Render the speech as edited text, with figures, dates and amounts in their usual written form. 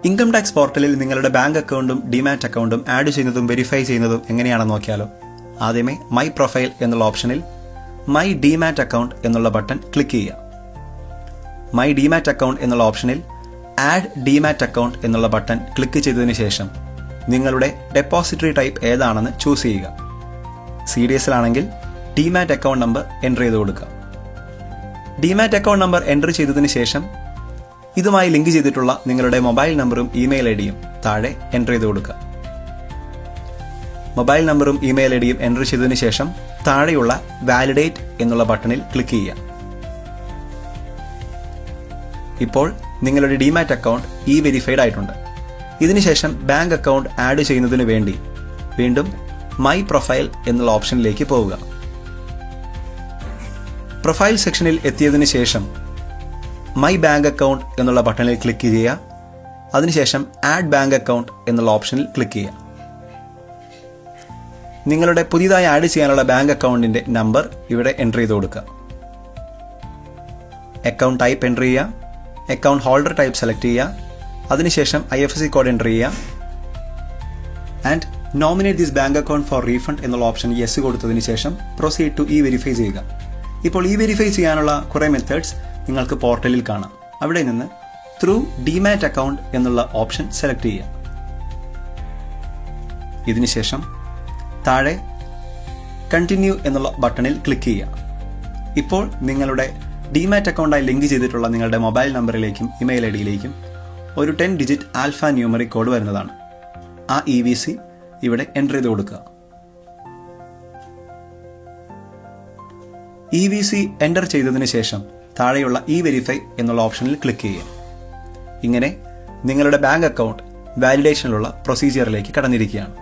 Income tax പോർട്ടലിൽ നിങ്ങളുടെ bank അക്കൗണ്ടും ഡിമാറ്റ് അക്കൗണ്ടും ആഡ് ചെയ്യുന്നതും വെരിഫൈ ചെയ്യുന്നതും എങ്ങനെയാണെന്ന് നോക്കിയാലോ. ആദ്യമേ മൈ പ്രൊഫൈൽ എന്നുള്ള ഓപ്ഷനിൽ മൈ ഡിമാറ്റ് അക്കൗണ്ട് എന്നുള്ള ബട്ടൺ ക്ലിക്ക് ചെയ്യുക. മൈ ഡിമാറ്റ് അക്കൗണ്ട് എന്നുള്ള ഓപ്ഷനിൽ ആഡ് ഡിമാറ്റ് അക്കൗണ്ട് എന്നുള്ള ബട്ടൺ ക്ലിക്ക് ചെയ്തതിന് ശേഷം നിങ്ങളുടെ ഡെപ്പോസിറ്ററി ടൈപ്പ് ഏതാണെന്ന് ചൂസ് ചെയ്യുക. CDSL ആണെങ്കിൽ ഡിമാറ്റ് അക്കൗണ്ട് നമ്പർ എൻ്റർ ചെയ്ത് കൊടുക്കുക. ഡിമാറ്റ് അക്കൗണ്ട് നമ്പർ എൻ്റർ ചെയ്തതിന് ശേഷം ഇതുമായി ലിങ്ക് ചെയ്തിട്ടുള്ള നിങ്ങളുടെ മൊബൈൽ നമ്പറും ഇമെയിൽ ഐഡിയും താഴെ എൻ്റർ ചെയ്ത് കൊടുക്കുക. മൊബൈൽ നമ്പറും ഇമെയിൽ ഐഡിയും എൻ്റർ ചെയ്തതിന് ശേഷം താഴെയുള്ള വാലിഡേറ്റ് എന്നുള്ള ബട്ടണിൽ ക്ലിക്ക് ചെയ്യുക. ഇപ്പോൾ നിങ്ങളുടെ ഡിമാറ്റ് അക്കൗണ്ട് വെരിഫൈഡ് ആയിട്ടുണ്ട്. ഇതിനുശേഷം ബാങ്ക് അക്കൗണ്ട് ആഡ് ചെയ്യുന്നതിന് വേണ്ടി വീണ്ടും മൈ പ്രൊഫൈൽ എന്നുള്ള ഓപ്ഷനിലേക്ക് പോവുക. പ്രൊഫൈൽ സെക്ഷനിൽ എത്തിയതിനു ശേഷം മൈ ബാങ്ക് അക്കൗണ്ട് എന്നുള്ള ബട്ടണിൽ ക്ലിക്ക് ചെയ്യുക. അതിനുശേഷം ആഡ് ബാങ്ക് അക്കൗണ്ട് എന്നുള്ള ഓപ്ഷനിൽ ക്ലിക്ക് ചെയ്യുക. നിങ്ങളുടെ പുതിയതായി ആഡ് ചെയ്യാനുള്ള ബാങ്ക് അക്കൗണ്ടിന്റെ നമ്പർ ഇവിടെ എൻ്റർ ചെയ്ത് കൊടുക്കുക. അക്കൗണ്ട് ടൈപ്പ് എൻ്റർ ചെയ്യുക. അക്കൗണ്ട് ഹോൾഡർ ടൈപ്പ് സെലക്ട് ചെയ്യുക. അതിനുശേഷം IFSC കോഡ് എൻ്റർ ചെയ്യുക. And nominate this bank account for refund എന്നുള്ള ഓപ്ഷൻ യെസ് കൊടുത്തതിന് ശേഷം പ്രൊസീഡ് ടു വെരിഫൈ ചെയ്യുക. ഇപ്പോൾ വെരിഫൈ ചെയ്യാനുള്ള കുറേ മെത്തേഡ്സ് നിങ്ങൾക്ക് പോർട്ടലിൽ കാണാം. അവിടെ നിന്ന് ത്രൂ ഡിമാറ്റ് അക്കൗണ്ട് എന്നുള്ള ഓപ്ഷൻ സെലക്ട് ചെയ്യുക. ഇതിനുശേഷം താഴെ കണ്ടിന്യൂ എന്നുള്ള ബട്ടണിൽ ക്ലിക്ക് ചെയ്യുക. ഇപ്പോൾ നിങ്ങളുടെ ഡിമാറ്റ് അക്കൗണ്ടായി ലിങ്ക് ചെയ്തിട്ടുള്ള നിങ്ങളുടെ മൊബൈൽ നമ്പറിലേക്കും ഇമെയിൽ ഐഡിയിലേക്കും ഒരു 10 ഡിജിറ്റ് ആൽഫ ന്യൂമറിക് കോഡ് വരുന്നതാണ്. ആ EVC ഇവിടെ എൻ്റർ ചെയ്ത് കൊടുക്കുക. EVC എൻ്റർ ചെയ്തതിന് ശേഷം താഴെയുള്ള വെരിഫൈ എന്നുള്ള ഓപ്ഷനിൽ ക്ലിക്ക് ചെയ്യുക. ഇങ്ങനെ നിങ്ങളുടെ ബാങ്ക് അക്കൗണ്ട് വാലിഡേഷനിലുള്ള പ്രൊസീജിയറിലേക്ക് കടന്നിരിക്കുകയാണ്.